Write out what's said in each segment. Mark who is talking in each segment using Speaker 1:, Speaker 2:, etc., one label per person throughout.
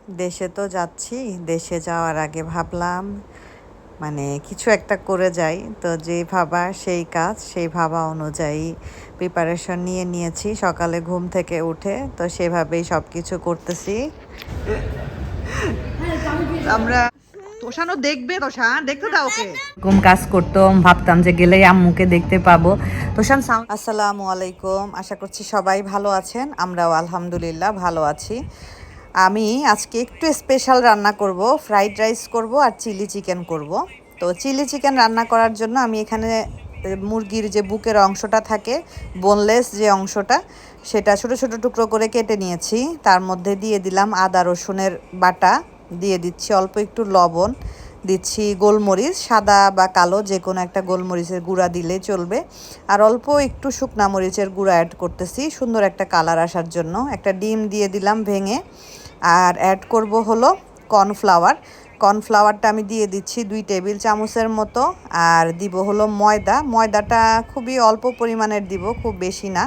Speaker 1: দেশে তো যাচ্ছি, দেশে যাওয়ার আগে ভাবলাম মানে কিছু একটা করে যাই। তো যে ভাবা সেই কাজ, সেই ভাবা অনুযায়ী প্রিপারেশন নিয়ে নিয়েছি সকালে ঘুম থেকে উঠে। তো সেভাবেই সব কিছু করতেছি আমরা। তোষানো দেখবে, তোষান দেখতে দাও ওকে। এরকম কাজ করতাম, ভাবতাম যে গেলেই আম্মুকে দেখতে পাবো। তোষান আসসালামু আলাইকুম, আশা করছি সবাই ভালো আছেন। আমরাও আলহামদুলিল্লাহ ভালো আছি। আমি আজকে একটু স্পেশাল রান্না করব, ফ্রাইড রাইস করব আর চিলি চিকেন করব। তো চিলি চিকেন রান্না করার জন্য আমি এখানে মুরগির যে বুকের অংশটা থাকে, বোনলেস যে অংশটা, সেটা ছোট ছোট টুকরো করে কেটে নিয়েছি। তার মধ্যে দিয়ে দিলাম আদা রসুনের বাটা, দিয়ে দিচ্ছি অল্প একটু লবণ, দিচ্ছি গোলমরিচ, সাদা বা কালো যে কোনো একটা গোলমরিচের গুঁড়া দিলেই চলবে। আর অল্প একটু শুকনা মরিচের গুঁড়া অ্যাড করতেছি সুন্দর একটা কালার আসার জন্য। একটা ডিম দিয়ে দিলাম ভেঙে। আর অ্যাড করব হলো কর্নফ্লাওয়ার। কর্নফ্লাওয়ারটা আমি দিয়ে দিচ্ছি 2 টেবিল চামচের মতো। আর দিব হলো ময়দা। ময়দাটা খুবই অল্প পরিমাণের দিব, খুব বেশি না,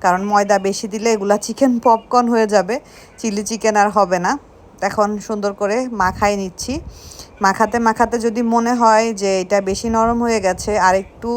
Speaker 1: কারণ ময়দা বেশি দিলে এগুলা চিকেন পপকর্ন হয়ে যাবে, চিলি চিকেন আর হবে না। এখন সুন্দর করে মাখাই নিচ্ছি। মাখাতে মাখাতে যদি মনে হয় যে এটা বেশি নরম হয়ে গেছে আর একটু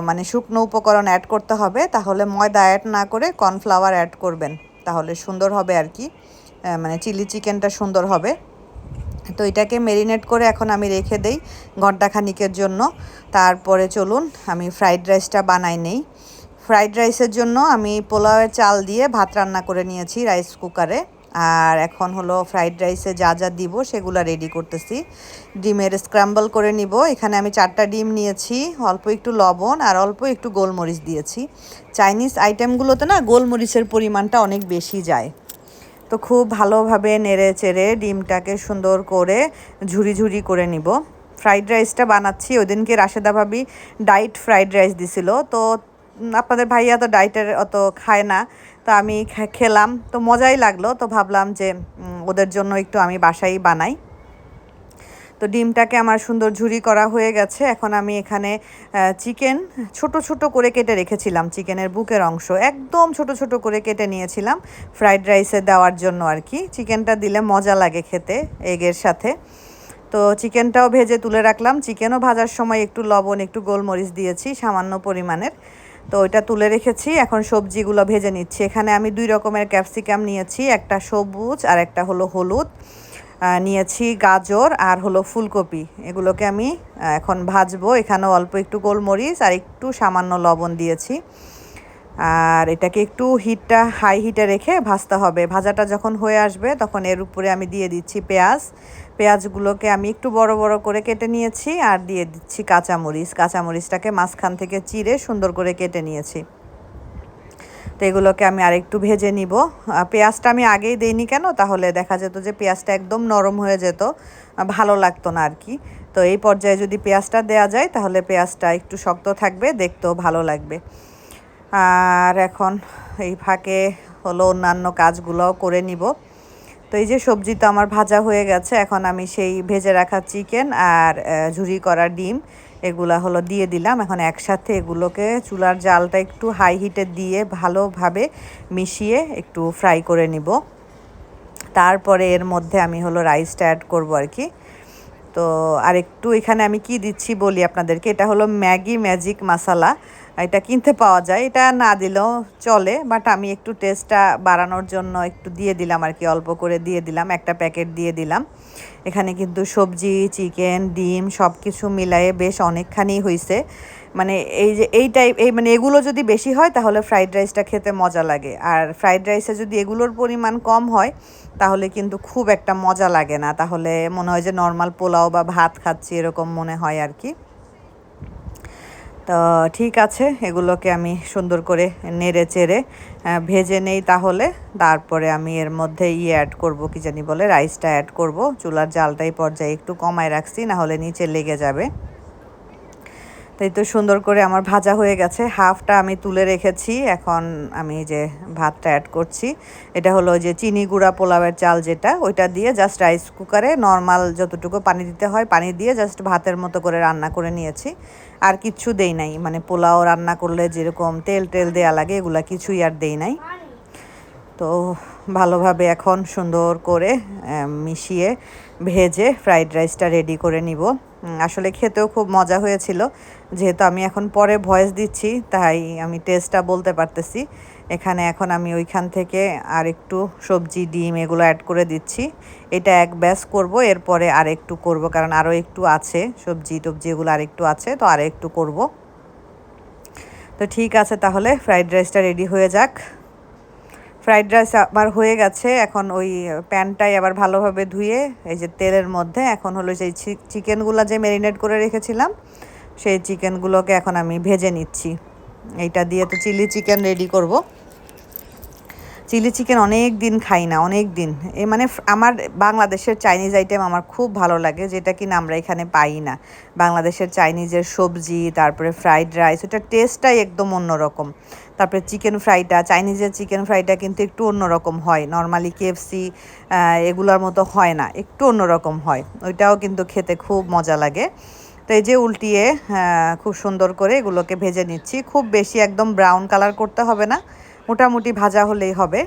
Speaker 1: মানে শুকনো উপকরণ অ্যাড করতে হবে, তাহলে ময়দা অ্যাড না করে কর্নফ্লাওয়ার অ্যাড করবেন, তাহলে সুন্দর হবে আর কি, মানে চিলি চিকেনটা সুন্দর হবে। তো এটাকে মেরিনেট করে এখন আমি রেখে দেই ঘন্টাখানিকের জন্য। তারপরে চলুন আমি ফ্রাইড রাইসটা বানাই নেই। ফ্রাইড রাইসের জন্য আমি পোলাওয়ের চাল দিয়ে ভাত রান্না করে নিয়েছি রাইস কুকারে। আর এখন হলো ফ্রাইড রাইসে যা যা দিব সেগুলো রেডি করতেছি। ডিমের স্ক্র্যাম্বল করে নিব। এখানে আমি 4টা ডিম নিয়েছি, অল্প একটু লবণ আর অল্প একটু গোলমরিচ দিয়েছি। চাইনিজ আইটেমগুলোতে না গোলমরিচের পরিমাণটা অনেক বেশি যায়। তো খুব ভালোভাবে নেড়ে চেড়ে ডিমটাকে সুন্দর করে ঝুরি ঝুরি করে নিব। ফ্রাইড রাইসটা বানাচ্ছি, ওই দিনকে রাশেদা ভাবি ডাইট ফ্রাইড রাইস দিছিল। তো আপনাদের ভাইয়া তো ডাইটের অত খায় না, তো আমি খেলাম, তো মজাই লাগলো। তো ভাবলাম যে ওদের জন্য একটু আমি বাসায় বানাই। তো ডিমটাকে আমার সুন্দর ঝুরি করা হয়ে গেছে। এখন আমি এখানে চিকেন ছোট ছোট করে কেটে রেখেছিলাম, চিকেনের বুকের অংশ একদম ছোট ছোট করে কেটে নিয়েছিলাম ফ্রাইড রাইসে দেওয়ার জন্য আর কি। চিকেনটা দিলে মজা লাগে খেতে এগের সাথে। তো চিকেনটাও ভেজে তুলে রাখলাম। চিকেনও ভাজার সময় একটু লবণ একটু গোলমরিচ দিয়েছি সামান্য পরিমাণের। তো ওইটা তুলে রেখেছি, এখন সবজিগুলো ভেজে নিচ্ছি। এখানে আমি 2 রকমের ক্যাপসিকাম নিয়েছি, একটা সবুজ আর একটা হলো হলুদ। নিয়েছি গাজর আর হলো ফুলকপি, এগুলোকে আমি এখন ভাজবো। এখানেও অল্প একটু গোলমরিচ আর একটু সামান্য লবণ দিয়েছি। আর এটাকে একটু হিটটা হাই হিটে রেখে ভাজতে হবে। ভাজাটা যখন হয়ে আসবে তখন এর উপরে আমি দিয়ে দিচ্ছি পেঁয়াজ। পেঁয়াজগুলোকে আমি একটু বড় বড় করে কেটে নিয়েছি আর দিয়ে দিচ্ছি কাঁচামরিচ। কাঁচামরিচটাকে মাঝখান থেকে চিরে সুন্দর করে কেটে নিয়েছি। তো এগুলোকে আমি আরেকটু ভেজে নিব। পেঁয়াজটা আমি আগেই দিইনি কেন, তাহলে দেখা যেত যে পেঁয়াজটা একদম নরম হয়ে যেত, ভালো লাগতো না আর কি। তো এই পর্যায়ে যদি পেঁয়াজটা দেওয়া যায় তাহলে পেঁয়াজটা একটু শক্ত থাকবে, দেখতেও ভালো লাগবে। আর এখন এই ফাঁকে হলো অন্যান্য কাজগুলোও করে নিব। তো এই যে সবজি তো আমার ভাজা হয়ে গেছে, এখন আমি সেই ভেজে রাখা চিকেন আর ঝুরি করা ডিম এগুলা হলো দিয়ে দিলাম। এখন একসাথে এগুলোকে চুলার জালটা একটু হাই হিটে দিয়ে ভালোভাবে মিশিয়ে একটু ফ্রাই করে নিব। তারপরে এর মধ্যে আমি হলো রাইসটা অ্যাড করব আর কি। তো আরেকটু এখানে আমি কি দিচ্ছি বলি আপনাদেরকে, এটা হলো ম্যাগি ম্যাজিক মশলা। এটা কিনতে পাওয়া যায়, এটা না দিলেও চলে, বাট আমি একটু টেস্টটা বাড়ানোর জন্য একটু দিয়ে দিলাম আর কি, অল্প করে দিয়ে দিলাম, একটা প্যাকেট দিয়ে দিলাম। এখানে কিন্তু সবজি চিকেন ডিম সব কিছু মিলায়ে বেশ অনেকখানি হয়েছে। মানে এই যে এই মানে এগুলো যদি বেশি হয় তাহলে ফ্রাইড রাইসটা খেতে মজা লাগে, আর ফ্রাইড রাইসে যদি এগুলোর পরিমাণ কম হয় তাহলে কিন্তু খুব একটা মজা লাগে না, তাহলে মনে হয় যে নর্মাল পোলাও বা ভাত খাচ্ছি এরকম মনে হয় আর কি। তো ঠিক আছে, এগুলোকে আমি সুন্দর করে নেড়ে চেড়ে ভেজে নেই। তাহলে তারপরে আমি এর মধ্যে অ্যাড করব, কি জানি বলে, রাইসটা অ্যাড করব। চুলার জালটাই পর্যায়ে একটু কমায় রাখছি, না হলে নিচে লেগে যাবে। তাই তো সুন্দর করে আমার ভাজা হয়ে গেছে, হাফটা আমি তুলে রেখেছি। এখন আমি যে ভাতটা অ্যাড করছি, এটা হলো যে চিনি গুঁড়া পোলাওয়ের চাল যেটা, ওইটা দিয়ে জাস্ট রাইস কুকারে নর্মাল যতটুকু পানি দিতে হয় পানি দিয়ে জাস্ট ভাতের মতো করে রান্না করে নিয়েছি। আর কিচ্ছু দেই নাই, মানে পোলাও রান্না করলে যেরকম তেল টেল দেয়া লাগে এগুলা কিছুই আর দেই নাই। তো ভালোভাবে এখন সুন্দর করে মিশিয়ে ভেজে ফ্রাইড রাইসটা রেডি করে নিব। আসলে খেতেও খুব মজা হয়েছিল। যেহেতু আমি এখন পরে ভয়েস দিচ্ছি তাই আমি টেস্টটা বলতে পারতেছি। এখানে এখন আমি ওইখান থেকে আর একটু সবজি ডিম এগুলো অ্যাড করে দিচ্ছি। এটা এক ব্যাচ করব, এরপরে আর একটু করব, কারণ আরও একটু আছে সবজি টবজি এগুলো আর একটু আছে, তো আর একটু করব। তো ঠিক আছে, তাহলে ফ্রাইড রাইসটা রেডি হয়ে যাক। ফ্রাইড রাইস আবার হয়ে গেছে। এখন ওই প্যানটাই আবার ভালোভাবে ধুয়ে এই যে তেলের মধ্যে এখন হলো সেই চিকেনগুলো যে ম্যারিনেট করে রেখেছিলাম সেই চিকেনগুলোকে এখন আমি ভেজে নিচ্ছি। এইটা দিয়ে তো চিলি চিকেন রেডি করব। চিলি চিকেন অনেক দিন খাই না, অনেক দিন। মানে আমার বাংলাদেশের চাইনিজ আইটেম আমার খুব ভালো লাগে, যেটা কিনা আমরা এখানে পাই না। বাংলাদেশের চাইনিজের সবজি, তারপরে ফ্রাইড রাইস, ওটার টেস্টটাই একদম অন্যরকম। তারপরে চিকেন ফ্রাইটা, চাইনিজের চিকেন ফ্রাইটা কিন্তু একটু অন্যরকম হয়, নর্মালি কেএফসি এগুলোর মতো হয় না, একটু অন্যরকম হয়। ওইটাও কিন্তু খেতে খুব মজা লাগে। তো এই যে উল্টিয়ে খুব সুন্দর করে এগুলোকে ভেজে নিচ্ছি। খুব বেশি একদম ব্রাউন কালার করতে হবে না, মোটামুটি ভাজা হলেই হবে।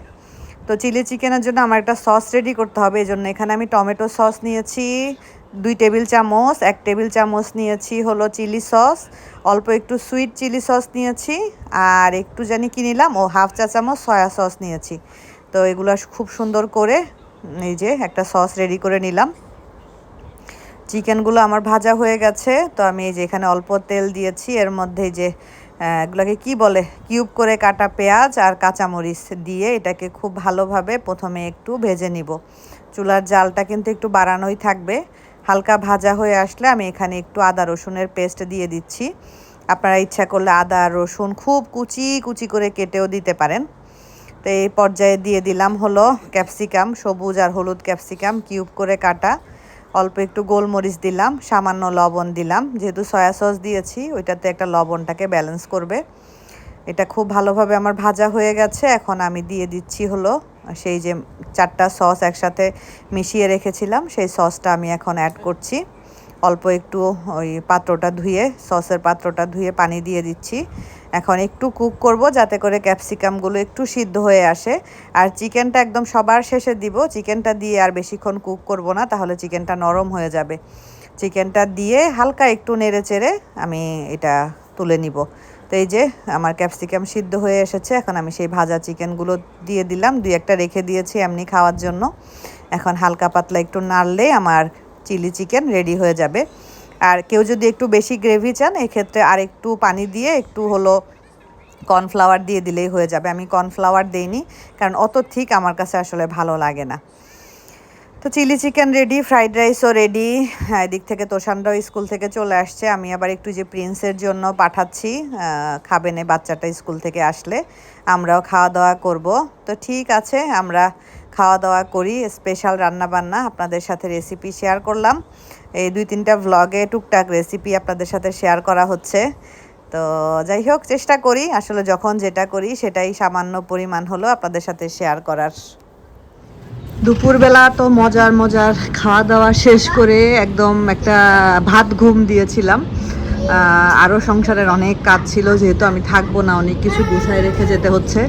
Speaker 1: তো চিলি চিকেনের জন্য আমার একটা সস রেডি করতে হবে। এই জন্য এখানে আমি টমেটো সস নিয়েছি 2 টেবিল চামচ, 1 টেবিল চামচ নিয়েছি হলো চিলি সস, অল্প একটু সুইট চিলি সস নিয়েছি, আর একটু জানি কি নিলাম, ও 1/2 চা চামচ সয়া সস নিয়েছি। তো এগুলো খুব সুন্দর করে এই যে একটা সস রেডি করে নিলাম। চিকেনগুলো আমার ভাজা হয়ে গেছে। তো আমি এই যে এখানে অল্প তেল দিয়েছি, এর মধ্যে যে এগুলোকে কি বলে, কিউব করে কাটা পেঁয়াজ আর কাঁচামরিচ দিয়ে এটাকে খুব ভালোভাবে প্রথমে একটু ভেজে নিব। চুলার জালটা কিন্তু একটু বাড়ানোই থাকবে। হালকা ভাজা হয়ে আসলে আমি এখানে একটু আদা রসুনের পেস্ট দিয়ে দিচ্ছি। আপনারা ইচ্ছা করলে আদা রসুন খুব কুচি কুচি করে কেটেও দিতে পারেন। তো এই পর্যায়ে দিয়ে দিলাম হলো ক্যাপসিকাম, সবুজ আর হলুদ ক্যাপসিকাম কিউব করে কাটা, অল্প একটু গোলমরিচ দিলাম, সামান্য লবণ দিলাম, যেহেতু সয়া সস দিয়েছি ওইটাতে একটা লবণটাকে ব্যালেন্স করবে। এটা খুব ভালোভাবে আমার ভাজা হয়ে গেছে। এখন আমি দিয়ে দিচ্ছি হলো সেই যে 4টা সস একসাথে মিশিয়ে রেখেছিলাম, সেই সসটা আমি এখন অ্যাড করছি। অল্প একটু ওই পাত্রটা ধুয়ে, সসের পাত্রটা ধুয়ে পানি দিয়ে দিচ্ছি। এখন একটু কুক করব যাতে করে ক্যাপসিকামগুলো একটু সিদ্ধ হয়ে আসে। আর চিকেনটা একদম সবার শেষে দিব। চিকেনটা দিয়ে আর বেশিক্ষণ কুক করব না, তাহলে চিকেনটা নরম হয়ে যাবে। চিকেনটা দিয়ে হালকা একটু নেড়ে চেড়ে আমি এটা তুলে নিব। তো এই যে আমার ক্যাপসিকাম সিদ্ধ হয়ে এসেছে। এখন আমি সেই ভাজা চিকেনগুলো দিয়ে দিলাম, 2-1টা রেখে দিয়েছি এমনি খাওয়ার জন্য। এখন হালকা পাতলা একটু নাড়লে আমার চিলি চিকেন রেডি হয়ে যাবে। আর কেউ যদি একটু বেশি গ্রেভি চান, এক্ষেত্রে আর একটু পানি দিয়ে একটু হলো কর্নফ্লাওয়ার দিয়ে দিলেই হয়ে যাবে। আমি কর্নফ্লাওয়ার দেইনি, কারণ অত ঠিক আমার কাছে আসলে ভালো লাগে না। তো চিলি চিকেন রেডি, ফ্রাইড রাইসও রেডি। হ্যাঁ, এদিক থেকে তোষানরাও স্কুল থেকে চলে আসছে। আমি আবার একটু যে প্রিন্সের জন্য পাঠাচ্ছি, খাবেনে বাচ্চাটা স্কুল থেকে আসলে, আমরাও খাওয়া দাওয়া করব। তো ঠিক আছে, আমরা খাওয়া দাওয়া করি। স্পেশাল রান্নাবান্না আপনাদের সাথে রেসিপি শেয়ার করলাম। এই 2-3টা ভ্লগে টুকটাক রেসিপি আপনাদের সাথে শেয়ার করা হচ্ছে। তো যাই হোক, চেষ্টা করি আসলে যখন যেটা করি সেটাই সামান্য পরিমাণ হলো আপনাদের সাথে শেয়ার করার। দুপুরবেলা তো মজার মজার খাওয়া দাওয়া শেষ করে একদম একটা ভাত ঘুম দিয়েছিলাম। আরও সংসারের অনেক কাজ ছিল, যেহেতু আমি থাকবো না, অনেক কিছু গুছায় রেখে যেতে হচ্ছে।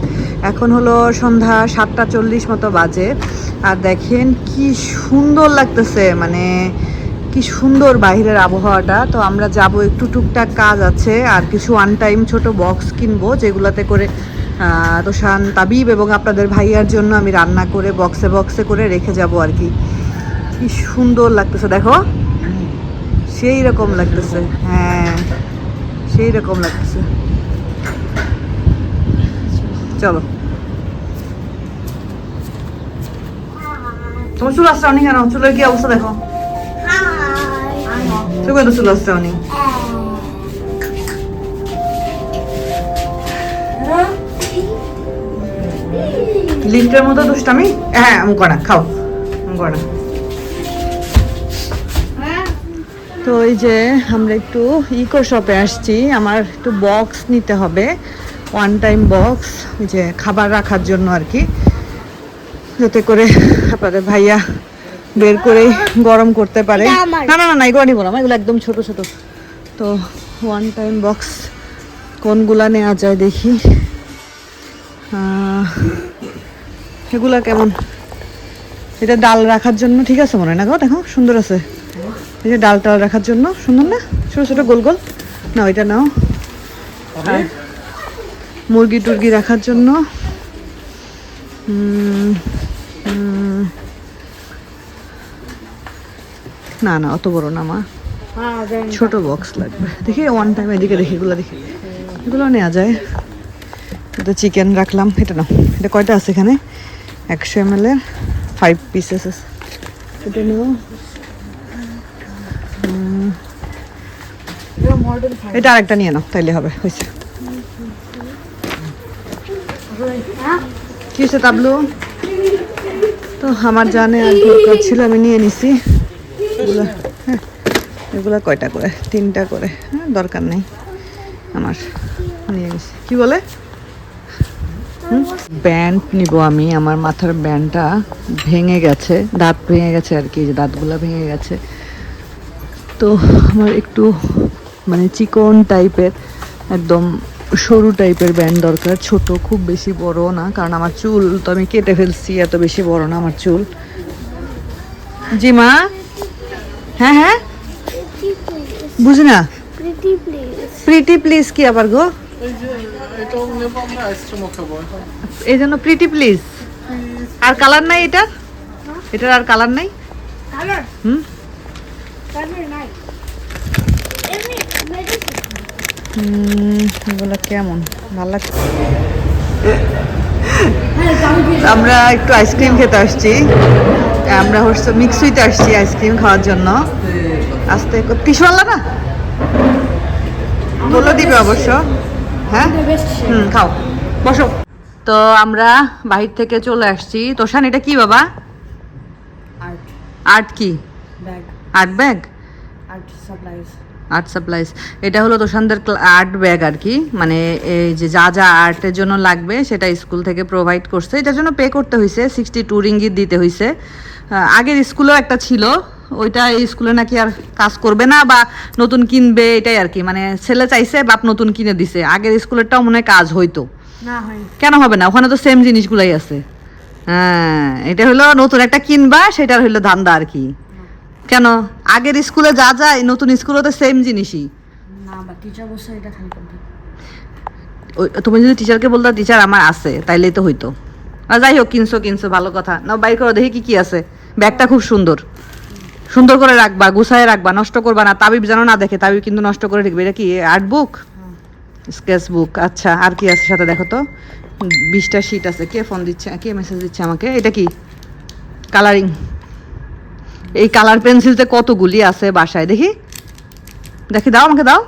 Speaker 1: এখন হলো সন্ধ্যা 7:40 মতো বাজে। আর দেখেন কি সুন্দর লাগতেছে, মানে কি সুন্দর বাইরের আবহাওয়াটা। তো আমরা যাব, একটু টুকটাক কাজ আছে, আর কিছু ওয়ান টাইম ছোট বক্স কিনবো, যেগুলোতে করে তোষান, তাবিব এবং আপনাদের ভাইয়ার জন্য আমি রান্না করে বক্সে বক্সে করে রেখে যাব আর কি। কি সুন্দর লাগতেছে দেখো, সেই রকম লাগতেছে। হ্যাঁ, সেই রকম লাগতেছে। চলো, তোমার চুল আসছে অনেক, কেন চুলের কি অবস্থা দেখো, চুলে তো চুল আসছে অনেক। লিফটের মতো দুষ্টামি, হ্যাঁ করা খাও করা। তো এই যে আমরা একটু ইকো শপে আসছি, আমার একটু বক্স নিতে হবে, ওয়ান টাইম বক্স, ওই যে খাবার রাখার জন্য আর কি, যাতে করে আপনাদের ভাইয়া বের করে গরম করতে পারে। না না না, এগুলো নিবো না, এগুলো একদম ছোট ছোট। তো ওয়ান টাইম বক্স কোনগুলা নেওয়া যায় দেখি। এগুলা কেমন? এটা ডাল রাখার জন্য ঠিক আছে মনে হয় না গো, দেখো সুন্দর আছে। এই যে ডাল টাল রাখার জন্য সুন্দর না, ছোট ছোট গোল গোল। না ওইটা নাও। আর মুরগি টুরগি রাখার জন্য না না অত বড় না মা, ছোট বক্স লাগবে। দেখি ওয়ান টাইম এদিকে দেখি, এগুলো দেখি, এগুলো নেওয়া যায়। এটা চিকেন রাখলাম, এটা না, এটা কয়টা আছে এখানে? 100 ml এর 5 পিসেস আছে। এটা নেব। এটা আরেকটা নিয়ে নাও, তাইলে হবে, হয়েছে। কি হয়েছে তাবলু? তো আমার জানে আর দরকার ছিল, আমি নিয়ে নিছি। হ্যাঁ, এগুলো কয়টা করে? 3টা করে। হ্যাঁ, দরকার নেই আমার, নিয়ে নিছি। কি বলে? ব্যান্ড নিব আমি, আমার মাথার ব্যান্ডটা ভেঙে গেছে, দাঁত ভেঙে গেছে আর কি, যে দাঁতগুলো ভেঙে গেছে। তো আমার একটু মানে চিকন টাইপের, একদম সরু টাইপের ব্যান্ড দরকার, ছোট, খুব বেশি বড় না, কারণ আমার চুল তো আমি কেটে ফেলছি, এত বেশি বড় না আমার চুল। জি মা? হ্যাঁ হ্যাঁ, বুঝি না। প্রিটি প্লিজ কি আবার গো? এই জন্য প্রিটি প্লিজ। আর কালার নাই এটার? এটার আর কালার নাই? এগুলো কেমন ভালো লাগছে। আমরা একটু আইসক্রিম খেতে আসছি, আমরা হচ্ছে মিক্সুইতে আসছি আইসক্রিম খাওয়ার জন্য। আসতে টিস্যু আনলা না? বলে দিবে অবশ্য। হ্যাঁ খাও, বসো। তো আমরা বাহির থেকে চলে আসছি। তোষান এটা কি বাবা? আর্ট কি? Art bag, art supplies. এটা হলো তোষানদের আর্ট ব্যাগ আর কি, মানে এই যে যা যা আর্টের জন্য লাগবে সেটা স্কুল থেকে প্রোভাইড করছে। এটার জন্য পে করতে হয়েছে, 62 রিঙ্গিত দিতে হয়েছে। আগের স্কুলেও একটা ছিল, ওইটা এই স্কুলে নাকি আর কাজ করবে না বা নতুন কিনবে, এটাই আর কি। মানে ছেলে চাইছে, বাপ নতুন কিনে দিছে। আগের স্কুলেরটাও মনে হয় কাজ হইতো না, কেন হবে না? ওখানে তো সেম জিনিসগুলাই আছে। হ্যাঁ, এটা হলো নতুন একটা কিনবা, সেটার হইলো ধান্দা আর কি। কেন আগের স্কুলে যা যায় নতুন স্কুলে তো সেম জিনিসই না, বা টিচার বসে এটা খালি কমপ্লিট। তুমি যদি টিচারকে বলতা টিচার আমার আছে, তাইলেই তো হইতো। আর যাই হোক, কিনছো ভালো কথা। না বাইর করো দেখি কি কি আছে। ব্যাগটা খুব সুন্দর, সুন্দর করে রাখবা, গুছায় রাখবা, নষ্ট করবা না। তাবিব যেন না দেখে, তাবিব কিন্তু নষ্ট করে রাখবে। এটা কি আর্ট বুক, স্কেচ বুক? আচ্ছা, আর কি আছে সাথে দেখো তো? 20টা শিট আছে। কে ফোন দিচ্ছে, কে মেসেজ দিচ্ছে আমাকে? এটা কি? কালারিং। এই কালার পেন্সিলতে কতগুলি আছে বাসায়, দেখি দেখি, দাও আমাকে দাও।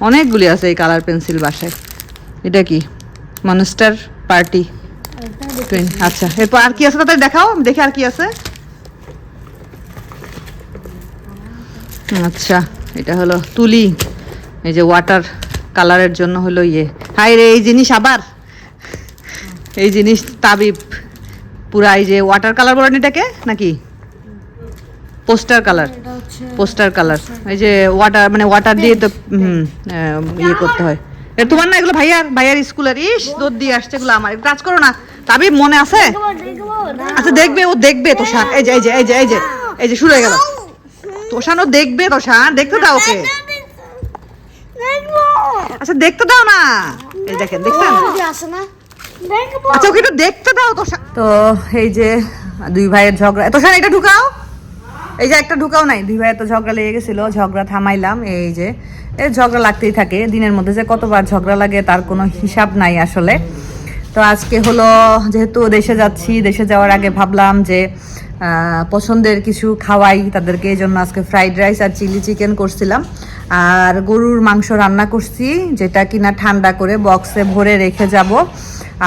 Speaker 1: অনেকগুলি আছে এই কালার পেন্সিল বাসায়। এটা কি? Monster party. আচ্ছা, এরপর আর কি আছে তাদের দেখাও, দেখি আর কি আছে। আচ্ছা, এটা হলো তুলি, এই যে ওয়াটার কালারের জন্য হলো ইয়ে। হাই রে, এই জিনিস আবার, এই জিনিস তাবিব পুরা, এই যে ওয়াটার কালার বলেন এটাকে নাকি পোস্টার কালার? পোস্টার কালার, এই যে ওয়াটার, মানে ওয়াটার দিয়ে তো ইয়ে করতে হয়। তোমার না এগুলো? ভাইয়ার স্কুলের। ইস, দৌড় দিয়ে আসছে এগুলো। আমার কাজ করো না তাবিব, মনে আছে? আচ্ছা দেখবে, ও দেখবে তোষান। এই যে এই যে এই যে এই যে এই যে শুরু হয়ে গেল। তোষান ও দেখবে, তোষান দেখতে দাও ওকে। আচ্ছা দেখতে দাও না, এই দেখেন, দেখছেন? আচ্ছা ওকে একটু দেখতে দাও তোষান। তো এই যে দুই ভাইয়ের ঝগড়া। তোষান এটা ঢুকাও, এই যে একটা ঢুকাও নাই। দুই ভাইয়ের তো ঝগড়া লেগে গেছিল, ঝগড়া থামাইলাম। এই যে এই ঝগড়া লাগতেই থাকে দিনের মধ্যে, যে কতবার ঝগড়া লাগে তার কোনো হিসাব নাই আসলে। তো আজকে হলো যেহেতু দেশে যাচ্ছি, দেশে যাওয়ার আগে ভাবলাম যে পছন্দের কিছু খাওয়াই তাদেরকে, এই জন্য আজকে ফ্রাইড রাইস আর চিলি চিকেন করছিলাম। আর গরুর মাংস রান্না করছি, যেটা কিনা ঠান্ডা করে বক্সে ভরে রেখে যাব।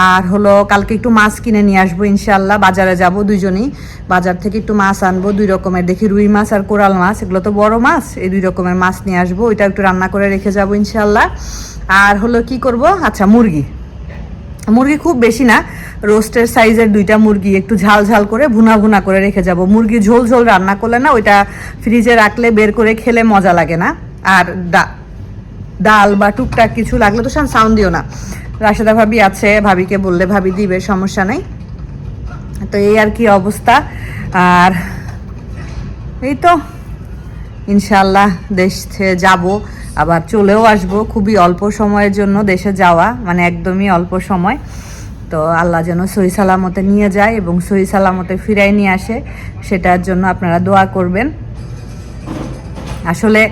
Speaker 1: আর হলো কালকে একটু মাছ কিনে নিয়ে আসবো ইনশাল্লাহ। বাজারে যাব দুজনেই, বাজার থেকে একটু মাছ আনবো 2 রকমের, দেখি রুই মাছ আর কোরাল মাছ, এগুলো তো বড় মাছ। এই 2 রকমের মাছ নিয়ে আসবো, ওইটা একটু রান্না করে রেখে যাব ইনশাল্লাহ। আর হলো কি করব, আচ্ছা মুরগি খুব বেশি না, রোস্টের সাইজের 2টা মুরগি একটু ঝাল ঝাল করে ভুনা ভুনা করে রেখে যাব। মুরগি ঝোল ঝোল রান্না করলে না, ওইটা ফ্রিজে রাখলে বের করে খেলে মজা লাগে না। আর ডাল বা টুকটাক কিছু লাগলে তো সাউন্ড দিও না। রাশেদা ভাবি আছে, ভাবিকে বললে ভাবি দিবে, সমস্যা নেই। তো এই আর কি অবস্থা। আর এই তো ইনশাল্লাহ দেশে যাব, আবার চলেও আসব। খুবই অল্প সময়ের জন্য দেশে যাওয়া, মানে একদমই অল্প সময়। তো আল্লাহ যেন সহি সালামতে নিয়ে যায় এবং সহি সালামতে ফিরাই নিয়ে আসে, সেটার জন্য আপনারা দোয়া করবেন। আসলে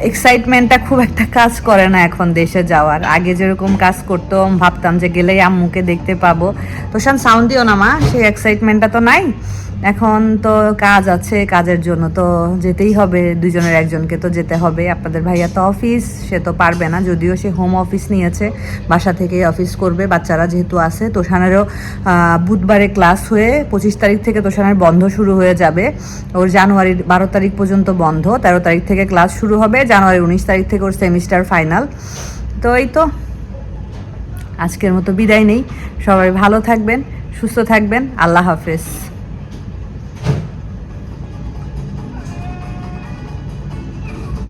Speaker 1: এক্সাইটমেন্টটা খুব একটা কাজ করে না এখন দেশে যাওয়ার। আগে যেরকম কাজ করতাম, ভাবতাম যে গেলেই আম্মুকে দেখতে পাবো, তো সাউন্ড দিও না মা, সেই এক্সাইটমেন্টটা তো নাই। এখন তো কাজ আছে, কাজের জন্য তো যেতেই হবে, দুজনের একজনকে তো যেতে হবে। আপনাদের ভাইয়া তো অফিস, সে তো পারবে না, যদিও সে হোম অফিস নিয়েছে, বাসা থেকেই অফিস করবে। বাচ্চারা যেহেতু আছে, তোষানেরও বুধবারে ক্লাস হয়ে 25 তারিখ থেকে তোষানের বন্ধ শুরু হয়ে যাবে। ওর জানুয়ারির 12 তারিখ পর্যন্ত বন্ধ, 13 তারিখ থেকে ক্লাস শুরু হবে, জানুয়ারির 19 তারিখ থেকে ওর সেমিস্টার ফাইনাল। তো এই তো আজকের মতো বিদায় নেই। সবাই ভালো থাকবেন, সুস্থ থাকবেন। আল্লাহ হাফেজ।